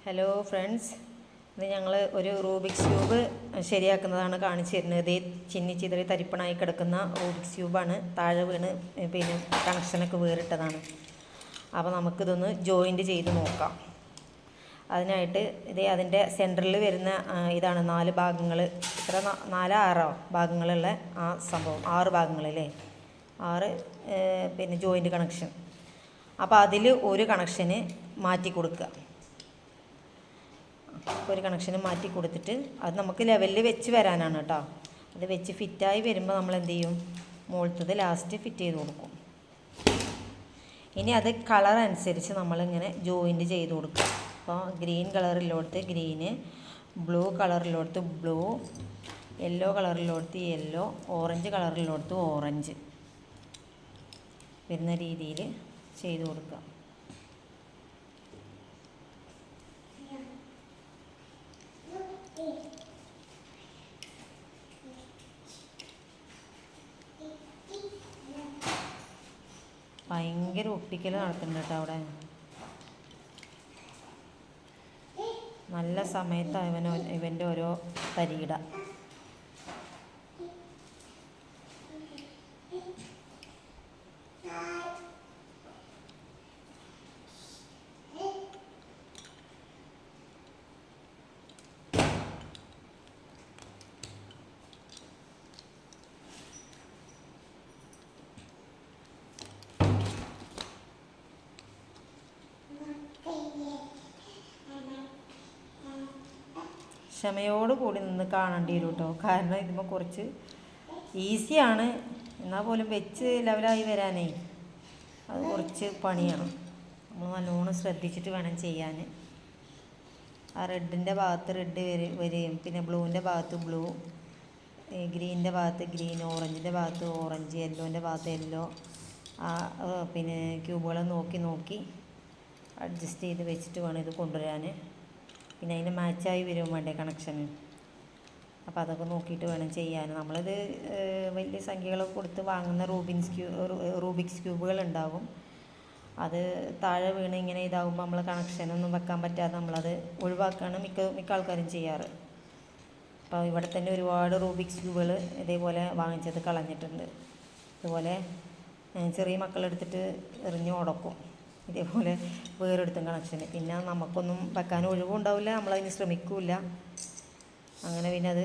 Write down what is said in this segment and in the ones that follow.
Hello friends, ഇത് ഞങ്ങൾ ഒരു റൂബിക്സ് ക്യൂബ് ശരിയാക്കുന്നതാണ് കാണിച്ചു തരുന്നത്. ഇത് ചിന്നി ചിതറി തരിപ്പണായി കിടക്കുന്ന റൂബിക്സ് ക്യൂബാണ്. താഴെ വീണ് പിന്നെ കണക്ഷനൊക്കെ വേറിട്ടതാണ്. അപ്പോൾ നമുക്കിതൊന്ന് ജോയിൻറ്റ് ചെയ്ത് നോക്കാം. അതിനായിട്ട് അതിൻ്റെ സെൻറ്ററിൽ വരുന്ന ഇതാണ് 4 ഭാഗങ്ങൾ. ഇത്ര 4-6 ഭാഗങ്ങളുള്ള ആ സംഭവം, 6 ഭാഗങ്ങളല്ലേ, 6 പിന്നെ ജോയിൻറ്റ് കണക്ഷൻ. അപ്പോൾ അതിൽ ഒരു കണക്ഷന് മാറ്റി കൊടുക്കുക. ഒരു കണക്ഷന് മാറ്റി കൊടുത്തിട്ട് അത് നമുക്ക് ലെവലിൽ വെച്ച് വരാനാണ് കേട്ടോ. അത് വെച്ച് ഫിറ്റായി വരുമ്പോൾ നമ്മൾ എന്ത് ചെയ്യും, മുകളിലത്തത് ലാസ്റ്റ് ഫിറ്റ് ചെയ്ത് കൊടുക്കും. ഇനി അത് കളർ അനുസരിച്ച് നമ്മളിങ്ങനെ ജോയിൻറ്റ് ചെയ്ത് കൊടുക്കുക. അപ്പോൾ ഗ്രീൻ കളറിലോട്ട് ഗ്രീന്, ബ്ലൂ കളറിലോട്ട് ബ്ലൂ, യെല്ലോ കളറിലോട്ട് യെല്ലോ, ഓറഞ്ച് കളറിലോട്ട് ഓറഞ്ച് വരുന്ന രീതിയിൽ ചെയ്ത് കൊടുക്കുക. ഭയങ്കര ഒട്ടിക്കൽ നടക്കുന്നുണ്ട് കേട്ടോ അവിടെ. നല്ല സമയത്താണ് ഇവൻ്റെ ഓരോ തരികിട. ക്ഷമയോട് കൂടി നിന്ന് കാണേണ്ടി വരും കേട്ടോ. കാരണം ഇതിപ്പോൾ കുറച്ച് ഈസിയാണ്, എന്നാൽ പോലും വെച്ച് ലെവലായി വരാനേ അത് കുറച്ച് പണിയാണ്. നമ്മൾ നല്ലോണം ശ്രദ്ധിച്ചിട്ട് വേണം ചെയ്യാൻ. ആ റെഡിൻ്റെ ഭാഗത്ത് റെഡ് വരികയും പിന്നെ ബ്ലൂവിൻ്റെ ഭാഗത്ത് ബ്ലൂ, ഗ്രീനിൻ്റെ ഭാഗത്ത് ഗ്രീൻ, ഓറഞ്ചിൻ്റെ ഭാഗത്ത് ഓറഞ്ച്, യെല്ലോൻ്റെ ഭാഗത്ത് യെല്ലോ. ആ പിന്നെ ക്യൂബുകളെ നോക്കി അഡ്ജസ്റ്റ് ചെയ്ത് വെച്ചിട്ട് വേണം ഇത് കൊണ്ടുവരാൻ. പിന്നെ അതിന് മാച്ചായി വരും വേണ്ടേ കണക്ഷന്. അപ്പോൾ അതൊക്കെ നോക്കിയിട്ട് വേണം ചെയ്യാൻ. നമ്മളിത് വലിയ സംഖ്യകളൊക്കെ കൊടുത്ത് വാങ്ങുന്ന റൂബിക്സ് ക്യൂബുകൾ ഉണ്ടാകും. അത് താഴെ വീണ് ഇങ്ങനെ ഇതാകുമ്പോൾ നമ്മൾ കണക്ഷനൊന്നും വെക്കാൻ പറ്റാതെ നമ്മളത് ഒഴിവാക്കുകയാണ് മിക്ക ആൾക്കാരും ചെയ്യാറ്. അപ്പോൾ ഇവിടെ തന്നെ ഒരുപാട് റൂബിക്സ് ക്യൂബുകൾ ഇതേപോലെ വാങ്ങിച്ചത് കളഞ്ഞിട്ടുണ്ട്. ഇതുപോലെ ചെറിയ മക്കളെടുത്തിട്ട് എറിഞ്ഞ് ഉടക്കും. ഇതേപോലെ വേറെടുത്തും കണക്ഷന്. പിന്നെ നമുക്കൊന്നും വെക്കാൻ ഒഴിവുണ്ടാവില്ല, നമ്മളതിന് ശ്രമിക്കില്ല. അങ്ങനെ പിന്നെ അത്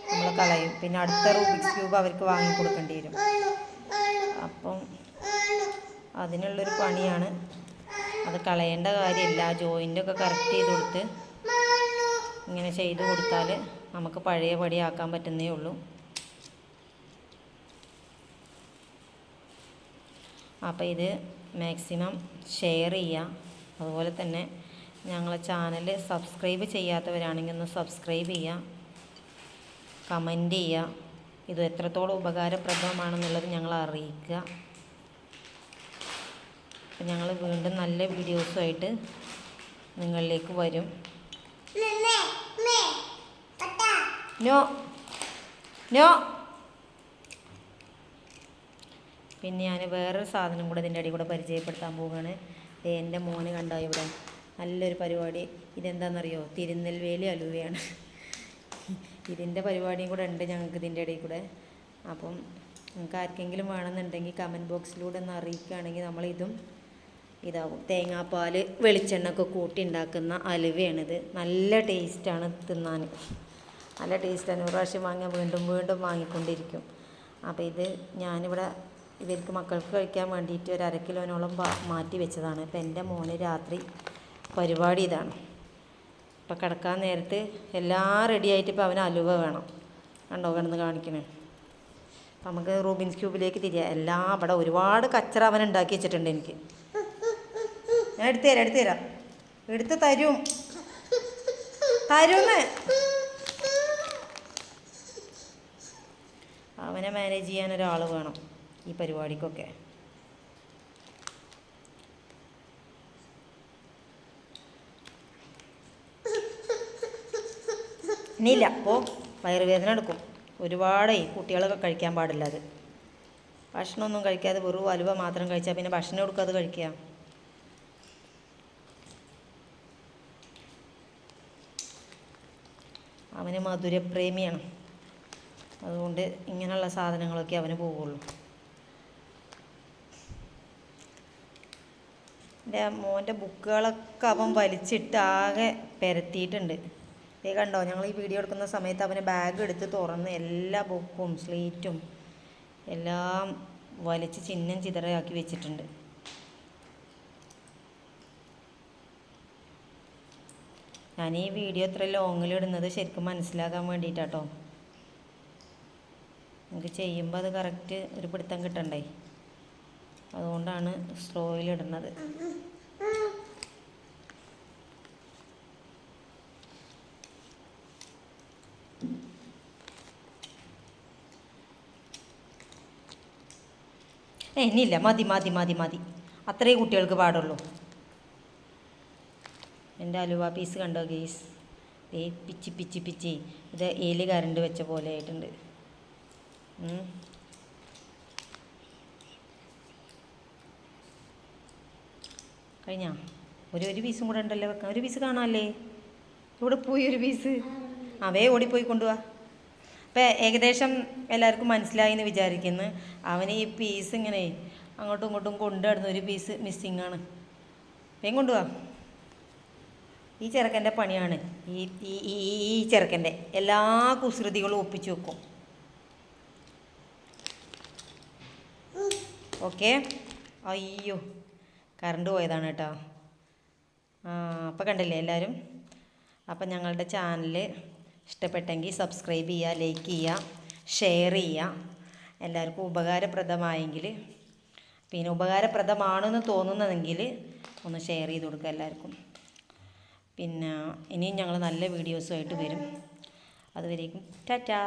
നമ്മൾ കളയും. പിന്നെ അടുത്ത റൂബിക്സ് ക്യൂബ് അവർക്ക് വാങ്ങിക്കൊടുക്കേണ്ടി വരും. അപ്പം അതിനുള്ളൊരു പണിയാണ്. അത് കളയേണ്ട കാര്യമില്ല. ജോയിൻ്റൊക്കെ കറക്റ്റ് ചെയ്ത് കൊടുത്ത് ഇങ്ങനെ ചെയ്ത് കൊടുത്താൽ നമുക്ക് പഴയ പടിയാക്കാൻ പറ്റുന്നേ ഉള്ളൂ. അപ്പോൾ ഇത് മാക്സിമം ഷെയർ ചെയ്യുക. അതുപോലെ തന്നെ ഞങ്ങളെ ചാനൽ സബ്സ്ക്രൈബ് ചെയ്യാത്തവരാണെങ്കിൽ ഒന്ന് സബ്സ്ക്രൈബ് ചെയ്യുക, കമൻറ്റ് ചെയ്യുക. ഇത് എത്രത്തോളം ഉപകാരപ്രദമാണെന്നുള്ളത് ഞങ്ങളെ അറിയിക്കുക. അപ്പം ഞങ്ങൾ വീണ്ടും നല്ല വീഡിയോസുമായിട്ട് നിങ്ങളിലേക്ക് വരും. നോ നോ പിന്നെ ഞാൻ വേറൊരു സാധനം കൂടെ ഇതിൻ്റെ അടിയിൽ കൂടെ പരിചയപ്പെടുത്താൻ പോവുകയാണ്. എൻ്റെ മോന് കണ്ടോ ഇവിടെ നല്ലൊരു പരിപാടി. ഇതെന്താണെന്നറിയോ, തിരുനെൽവേലി അലുവയാണ്. ഇതിൻ്റെ പരിപാടിയും കൂടെ ഉണ്ട് ഞങ്ങൾക്ക് ഇതിൻ്റെ ഇടയിൽ കൂടെ. അപ്പം നിങ്ങൾക്ക് ആർക്കെങ്കിലും വേണമെന്നുണ്ടെങ്കിൽ കമൻറ്റ് ബോക്സിലൂടെ ഒന്ന് അറിയിക്കുകയാണെങ്കിൽ നമ്മളിതും ഇതാകും. തേങ്ങാപ്പാൽ വെളിച്ചെണ്ണ ഒക്കെ കൂട്ടി ഉണ്ടാക്കുന്ന അലുവയാണിത്. നല്ല ടേസ്റ്റാണ് തിന്നാൻ, നല്ല ടേസ്റ്റാണ്. ഒരു പ്രാവശ്യം വാങ്ങിയാൽ വീണ്ടും വീണ്ടും വാങ്ങിക്കൊണ്ടിരിക്കും. അപ്പോൾ ഇത് ഞാനിവിടെ ഇവർക്ക് മക്കൾക്ക് കഴിക്കാൻ വേണ്ടിയിട്ട് ഒരു 1/2 കിലോനോളം മാറ്റി വെച്ചതാണ്. ഇപ്പം എൻ്റെ മോന് രാത്രി പരിപാടി ഇതാണ്. ഇപ്പം കിടക്കാൻ നേരത്ത് എല്ലാം റെഡിയായിട്ട് ഇപ്പം അവന് അലുവ വേണം. കണ്ടോ കിടന്ന് കാണിക്കണേ. അപ്പം നമുക്ക് റൂബിക്സ് ക്യൂബിലേക്ക് തിരിയാം. എല്ലാം അവിടെ ഒരുപാട് കച്ചറ അവൻ ഉണ്ടാക്കി വെച്ചിട്ടുണ്ട്. എനിക്ക് ഞാൻ എടുത്തു തരാം എടുത്ത് തരുമെന്ന്. അവനെ മാനേജ് ചെയ്യാൻ ഒരാൾ വേണം ഈ പരിപാടിക്കൊക്കെ. ഇനിയില്ല, അപ്പോൾ വയറുവേദന എടുക്കും. ഒരുപാടേ കുട്ടികളൊക്കെ കഴിക്കാൻ പാടില്ല. അത് ഭക്ഷണമൊന്നും കഴിക്കാതെ വെറും അലുവ മാത്രം കഴിച്ചാൽ പിന്നെ ഭക്ഷണം എടുക്കാതെ കഴിക്കുക. അവന് മധുരപ്രേമിയാണ്, അതുകൊണ്ട് ഇങ്ങനെയുള്ള സാധനങ്ങളൊക്കെ അവന് പോവുള്ളൂ. എൻ്റെ മോൻ്റെ ബുക്കുകളൊക്കെ അവൻ വലിച്ചിട്ട് ആകെ പരത്തിയിട്ടുണ്ട്. കണ്ടോ, ഞങ്ങൾ ഈ വീഡിയോ എടുക്കുന്ന സമയത്ത് അവന് ബാഗ് എടുത്ത് തുറന്ന് എല്ലാ ബുക്കും സ്ലേറ്റും എല്ലാം വലിച്ച് ചിഹ്നം ചിതറയാക്കി വെച്ചിട്ടുണ്ട്. ഞാൻ ഈ വീഡിയോ ഇത്ര ലോങ്ങിലിടുന്നത് ശരിക്കും മനസ്സിലാക്കാൻ വേണ്ടിയിട്ടാട്ടോ. നമുക്ക് ചെയ്യുമ്പോൾ അത് കറക്റ്റ് ഒരു പിടുത്തം കിട്ടണ്ടേ, അതുകൊണ്ടാണ് സ്ലോയിലിടുന്നത്. ഇനിയില്ല, മതി മതി മതി മതി, അത്രേ കുട്ടികൾക്ക് പാടുള്ളൂ. എൻ്റെ അലുവ പീസ് കണ്ടോ ഗെയ്സ്, പിച്ചി പിച്ചി പിച്ചി ഇത് ഏല് കരണ്ട് വെച്ച പോലെ ആയിട്ടുണ്ട്. കഴിഞ്ഞാ ഒരു പീസും കൂടെ ഉണ്ടല്ലോ വെക്കാം. ഒരു പീസ് കാണാമല്ലേ, ഇവിടെ പോയി ഒരു പീസ് ഓടിപ്പോയി കൊണ്ടുപോവാ. അപ്പം ഏകദേശം എല്ലാവർക്കും മനസ്സിലായി എന്ന് വിചാരിക്കുന്നു. അവന് ഈ പീസ് ഇങ്ങനെ അങ്ങോട്ടും ഇങ്ങോട്ടും കൊണ്ടുവരുന്ന ഒരു പീസ് മിസ്സിങ് ആണ്. വേഗം കൊണ്ടുപോവാ. ഈ ചെറുക്കൻ്റെ പണിയാണ്, ഈ ചെറുക്കൻ്റെ എല്ലാ കുസൃതികളും ഒപ്പിച്ച് വെക്കും. ഓക്കെ. അയ്യോ, കറണ്ട് പോയതാണ് കേട്ടോ. അപ്പം കണ്ടില്ലേ എല്ലാവരും. അപ്പം ഞങ്ങളുടെ ചാനൽ ഇഷ്ടപ്പെട്ടെങ്കിൽ സബ്സ്ക്രൈബ് ചെയ്യുക, ലൈക്ക് ചെയ്യുക, ഷെയർ ചെയ്യുക. എല്ലാവർക്കും ഉപകാരപ്രദമായെങ്കിൽ, പിന്നെ ഉപകാരപ്രദമാണെന്ന് തോന്നുന്നതെങ്കിൽ ഒന്ന് ഷെയർ ചെയ്ത് കൊടുക്കുക എല്ലാവർക്കും. പിന്നെ ഇനിയും ഞങ്ങൾ നല്ല വീഡിയോസുമായിട്ട് വരും. അതുവരേക്കും ടാറ്റാ.